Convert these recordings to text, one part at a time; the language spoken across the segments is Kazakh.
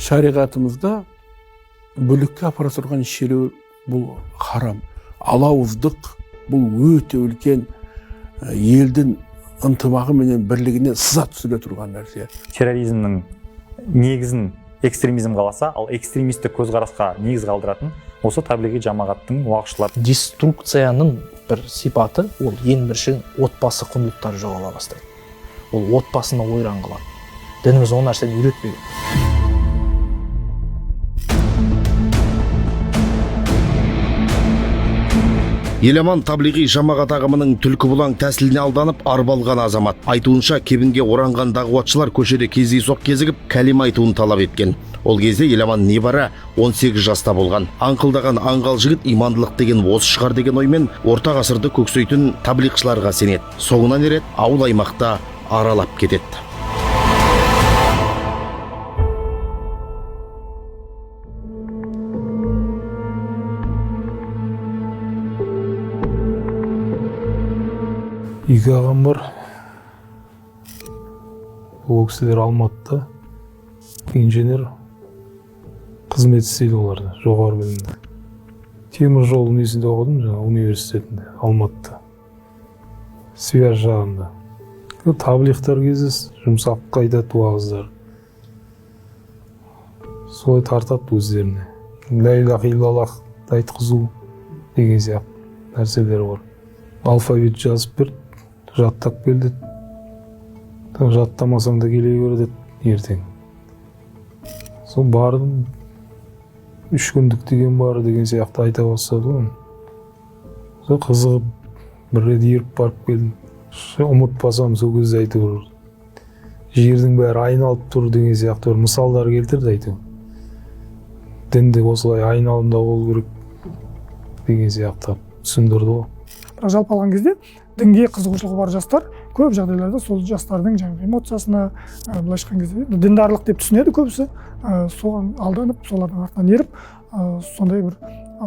шариғатымызда бүлікке апара тұрған шеру бұл харам. Алауыздық бұл өте үлкен елдің ынтымағы менен бірлігіне сызат түсіре тұрған нәрсе. Терроризмнің негізін экстремизм қаласа, ал экстремистік көзқарасқа негіз қалдыратын осы таблиғи жамағаттың уағызшылары. Деструкцияның бір сипаты ол ең бірінші отбасы құндылықтары жоғала бастайды. Ол отбасыны ойран қылады. Дініміз ол нәрсені үйретпеген. Еламан таблиғи жамағат ағымының түлкі бұлаң тәсіліне алданып арбалған азамат. Айтуынша кебінге оранған дағуатшылар көшеде кездейсоқ кезігіп кәлима айтуын талап еткен. Ол кезде Еламан небары 18 жаста болған. Аңқылдаған аңғал жігіт имандылық деген осы шығар деген оймен орта ғасырды көксейтін таблиғшыларға сенеді. Соңынан ерет ауыл аймақта аралап кетеді. Екі ағам бар. Ол кісілер Алматыда инженер қызмет істейді оларда, жоғары білімді. Темір жол несінде оқыдым, жаңа университетінде, Алматыда. Связь жағында. Таблиғтар кездесті, жұмсақ қайтады уағыздар. Солай тартады өздеріне. Ля илаха иллаллах айтқызу деген сияқты нәрселер бар. Алфавит жазып берді. Жаттап келді. Жаттамасаң да келе көреді ертең. Сол бардым. 3 күндік деген бары деген сияқты айта бастады ғой. Сол қызығып бір рет еріп барып келдім. Ұмытпасам сол кезде айту. Жердің бәрі айналып тұр деген сияқты бір мысалдар келтірді айту. Дінде осылай айналымда болу керек деген сияқты түсіндірді ғой. Бірақ жалпы алған кезде дінге қызығушылығы бар жастар көп жағдайларда сол жастардың жаңағы эмоциясына былайша айтқан кезде діндарлық деп түсінеді көбісі, соған алданып, солардың артынан еріп, сондай бір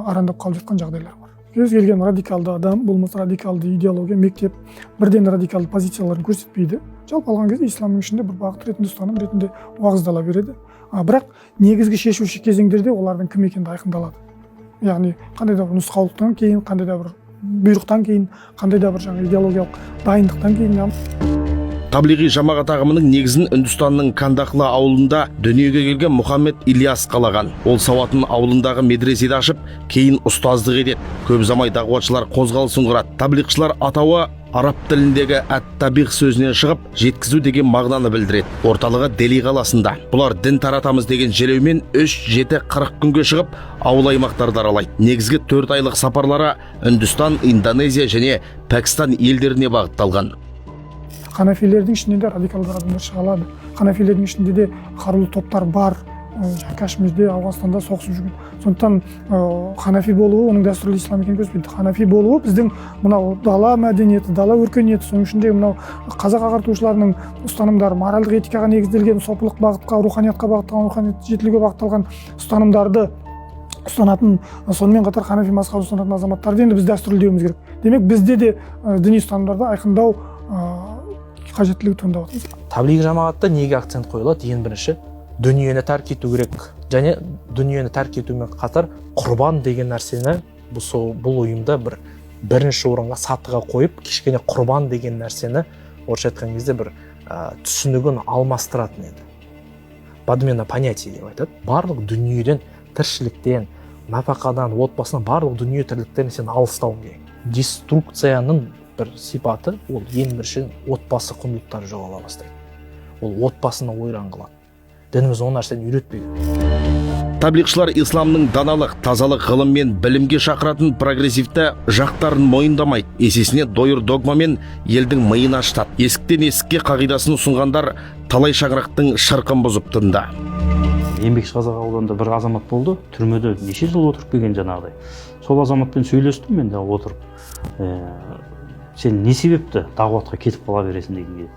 арандап қалып жатқан жағдайлар бар. Кез келген радикалды адам, болмаса радикалды идеология, мектеп бірден радикалды позицияларын көрсетпейді. Жалпы алған кезде исламның ішінде бір бағыт ретінде, ұстаным ретінде уағыздала береді. Бірақ негізгі шешуші кезеңдерде олардың кім екені айқындалады. Яғни қандай да бір нұсқаулықтан кейін, қандай да бір бұйрықтан кейін, қандай да бір жаңа идеологиялық дайындықтан кейін. Таблиғи жамағат ағымының негізін Үндістанның Кандахла ауылында дүниеге келген Мұхаммед Ильяс қалаған. Ол сауатын ауылындағы медреседе ашып, кейін ұстаздық етеді. Көп замай дағуатшылар қозғалысын құрады. Таблиғшылар атауы араб тіліндегі әт-табиғ сөзінен шығып, жеткізу деген мағынаны білдіреді. Орталығы Дели қаласында. Бұлар дін таратамыз деген желеумен 3-7-40 күнге шығып, ауыл аймақтарды аралайды. Негізгі 4 айлық сапарлары Үндістан, Индонезия және Пәкістан елдеріне бағытталған. Ханафилердің ішінде де радикалдар адамдар шыға алады. Ханафилердің ішінде де қарулы топтар бар. Кашмирде, Ауғанстанда соғысып жүрген. Сондықтан ханафи болуы оның дәстүрлі ислам екенін көрсетпейді. Ханафи болуы біздің мынау дала мәдениеті, дала өркениеті, соның ішінде мынау қазақ ағартушыларының ұстанымдары, моральдық этикаға негізделген, сопылық бағытқа, руханиятқа бағытталған, руханият жетілуге бағытталған ұстанымдарды ұстанатын, сонымен қатар ханафи мазхабын ұстанатын азаматтарды енді біз дәстүрлеуіміз керек. Демек бізде де діни ұстанымдарды айқындау қажеттілігі туындап отыр. Таблиғи жамағатта неге акцент қойылады? Ең бірінші дүниені тәрк ету керек. Және дүниені тәрк етумен қатар құрбан деген нәрсені бұл ұйымда бірінші орынға сатыға қойып, кішкене құрбан деген нәрсені орысша айтқан кезде бір түсінігін алмастыратын еді. Подмена понятия деп айтады. Барлық дүниеден, тіршіліктен, нафақадан, отбасынан, барлық дүние тірліктен сен алыстауың керек. Деструкцияның бір сипаты ол ең бірінші отбасы құндылықтары жоғала бастайды. Ол отбасыны ойран қылады. Дініміз ол нәрсені үйретпеген. Таблиғшылар исламның даналық, тазалық, ғылым мен білімге шақыратын прогрессивті жақтарын мойындамайды. Есесіне дойыр догмамен елдің миын ашытады. Есіктен есікке қағидасын ұсынғандар талай шаңырақтың шырқын бұзып тынды. Еңбекшіқазақ ауданында бір азамат болды, түрмеде неше жыл отырып келген жаңағыдай. Сол азаматпен сөйлестім мен де отырып. Сен не себепті дағуатқа кетіп қала бересің дегенге.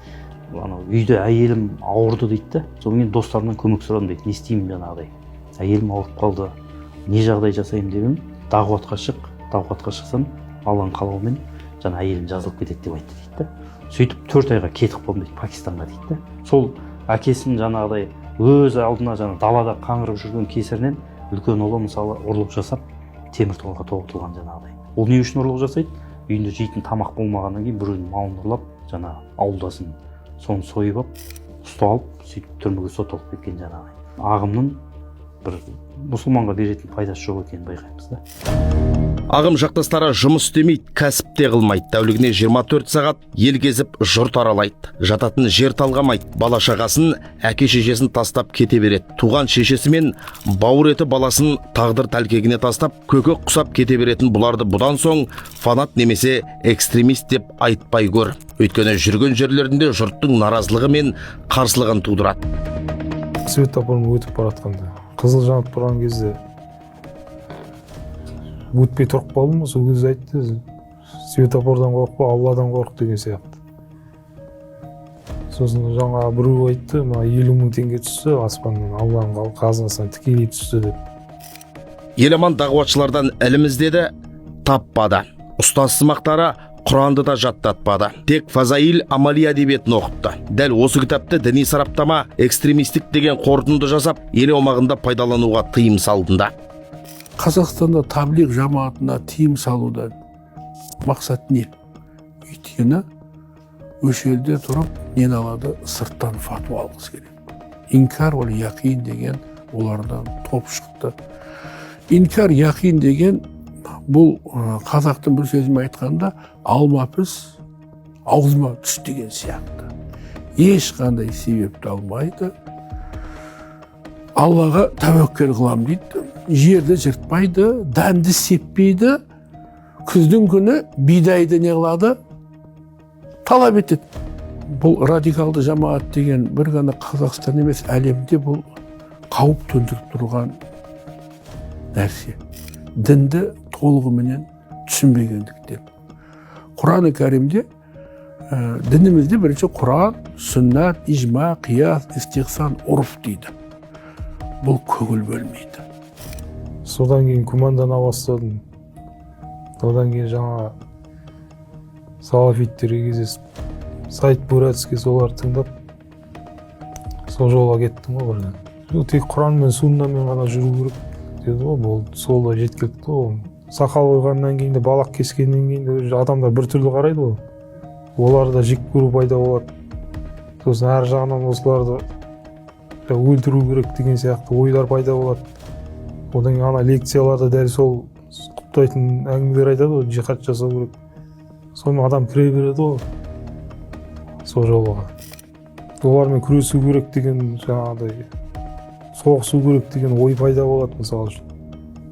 Үйде әйелім ауырды дейді. Сонымен достарымнан көмек сұрадым дейді. Не істеймін жаңағыдай. Әйелім ауырып қалды. Не жағдай жасаймын деп едім. Дағуатқа шықсам, Алланың қалауымен жаңа әйелім жазылып кетеді деп айтты дейді. Сөйтіп 4 айға кетіп қалдым дейді, Пакистанға дейді. Сол әкесінің жаңағыдай өз алдына жаңағы далада қаңғырып жүрген кесірінен үлкен ұлы мысалы ұрлық жасап темір торға тоғытылған жаңағыдай. Ол не үшін ұрлық жасайды? Үйінде жейтін тамақ болмағаннан кейін біреудің малын ұрлап, жаңағы ауылдасын соны сойып алып, ұсталып, сөйтіп түрмеге сотталып кеткен жаңағыдай. Ағымның бір мұсылманға беретін пайдасы жоқ екенін байқаймыз да. Ағым жақтастары жұмыс істемейді, кәсіп те қылмайды. Тәулігіне 24 сағат ел кезіп жұрт аралайды. Жататын жер талғамайды. Бала шағасын, әке шешесін тастап кете береді. Туған шешесі мен бауыр еті баласын тағдыр тәлкегіне тастап, көкек құсап кете беретін бұларды бұдан соң фанат немесе экстремист деп айтпай көр. Өйткені жүрген жерлерінде жұрттың наразылығы мен қарсылығын тудырады. Светоформен өтіп баратқанда, қызыл жанып тұрған кезде өтпей тұрып қалдым, сол кезде айтты, светофордан қорықпа, Алладан қорық деген сияқты. Сосын жаңа біреу айтты, 50 мың теңге түсті аспаннан, Алланың қазынасынан тікелей түсті деп. Еламан дағуатшылардан іліміз деді, таппады. Ұстаз сымақтары Құранды да жаттатпады. Тек Фазаил Амали әдебиетін оқыпты. Дәл осы кітапты діни сараптама экстремистік деген қорытынды жасап, ел аумағында пайдалануға тыйым салдында. Қазақстанда таблиғ жамаатына тыйым салудан мақсат не? Өйткені өші елде тұрып, нені алады? Сырттан фатуа алғысы керек. Инкар ол яқин деген олардан топ шықты. Инкар яқин деген бұл қазақтың бір сөзімен айтқанда алма піс, аузыма түс деген сияқты. Ешқандай себепті алмайды. Аллаға тәуекел қылам дейді. Жерді жыртпайды, дәнді сеппейді. Күздің күні бидайды не қылады? Талап етеді. Бұл радикалды жамаат деген бір ғана Қазақстан емес, әлемде бұл қауіп төндіріп тұрған нәрсе. Дінді толығыменен түсінбегендіктен. Құран-ы Кәрімде дінімізде бірінші Құран, сүннат, ижма, қияс, истихсан, ұрф дейді. Бұл көңіл бөлмейді. Содан кейін күмәндана бастадым. Одан кейін жаңа салафиттерге кездесіп, Сайт Буратский солар тыңдап, сол жолға кеттім ғой бірден. Тек Құран мен суннамен ғана жүру керек деді ғой, болды. Сол да жеткілікті ғой. Сақал қойғаннан кейін де, балақ кескеннен кейін де адамдар бір түрлі қарайды ғой. Олар да жек көру пайда болады. Сосын әр жағынан осыларды өлтіру керек деген сияқты ойлар пайда болады. Одан кейін ана лекцияларда дәл сол құптайтын әңгімелер айтады ғой, жихад жасау керек. Сонымен адам кіре береді ғой сол жолға. Олармен күресу керек деген жаңағыдай, соғысу керек деген ой пайда болады мысалы үшін.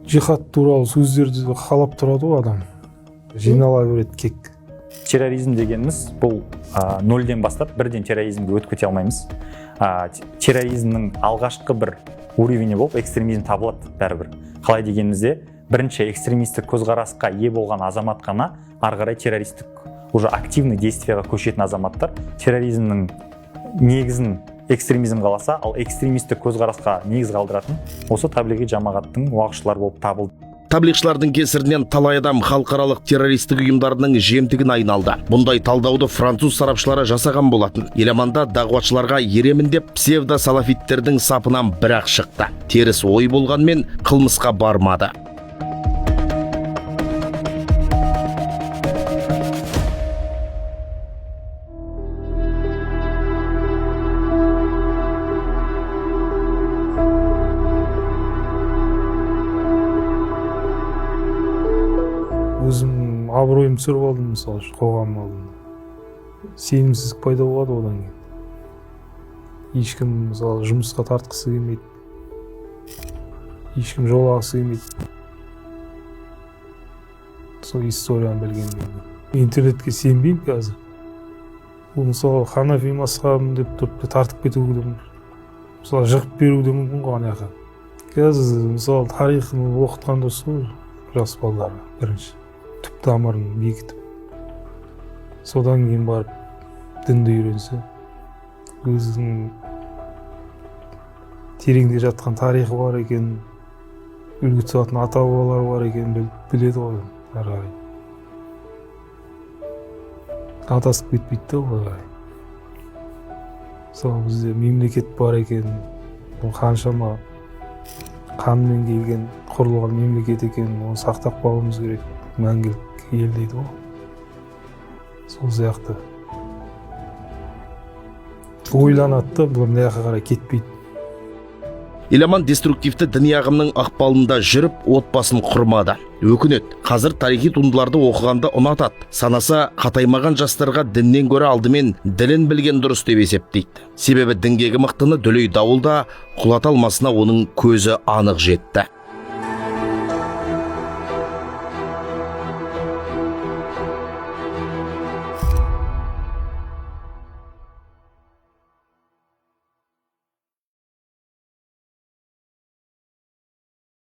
Жихад туралы сөздерді қалап тұрады ғой адам. Жинала береді кек. Терроризм дегеніміз бұл нөлден бастап бірден терроризмге өтіп кете алмаймыз. Терроризмнің алғашқы бір уровені болып экстремизм табылады бәрібір. Қалай дегенімізде, бірінші экстремистік көзқарасқа ие болған азамат қана ары қарай террористік уже активный действияға көшетін азаматтар. Терроризмнің негізін экстремизм қаласа, ал экстремистік көзқарасқа негіз қалдыратын осы таблиғи жамағаттың уағызшылары болып табылды. Таблиғшылардың кесірінен талай адам халықаралық террористік ұйымдарының жемтігін айналды. Бұндай талдауды француз сарапшылары жасаған болатын. Еламанда дағуатшыларға еремін деп псевдо-салафиттердің сапынан бір-ақ шықты. Теріс ой болғанмен қылмысқа бармады. Өзім абыройым түсіріп алдым, мысалы үшін қоғам алдында. Сенімсіздік пайда болады одан кейін. Ешкім мысалы жұмысқа тартқысы келмейді. Ешкім жолағысы келмейді. Сол историяны білгеннен. Интернетке сенбеймін қазір. Ол мысалы ханафи мазхабым деп тұрып тартып кетуі де мүмкін. Мысалы жығып беруі де мүмкін ғой ана жаққа. Қазір мысалы тарихын оқытқан дұрыс қой жас балаларға бірінші. Түп тамырын бекітіп, содан кейін барып дінді үйренсе, өзінің тереңде жатқан тарихы бар екен, үлгі тұтатын ата бабалары бар екен біледі ғой ары қарай. Адасып кетпейді ғой ары қарай. Мысалы бізде мемлекет бар екен, бұл қаншама қанмен келген құрылған мемлекет екенін оны сақтап қалуымыз керек. Мәңгілік ел дейді ғой. Сол сияқты ойланады да, бұл мына жаққа қарай кетпейді. Еламан деструктивті діни ағымның ықпалында жүріп, отбасын құрмады. Өкінет, қазір тарихи туындыларды оқығанды ұнатады. Санаса қатаймаған жастарға діннен гөрі алдымен ділін білген дұрыс деп есептейді. Себебі дінгегі мықтыны дүлей дауылда құлата алмасына оның көзі анық жетті.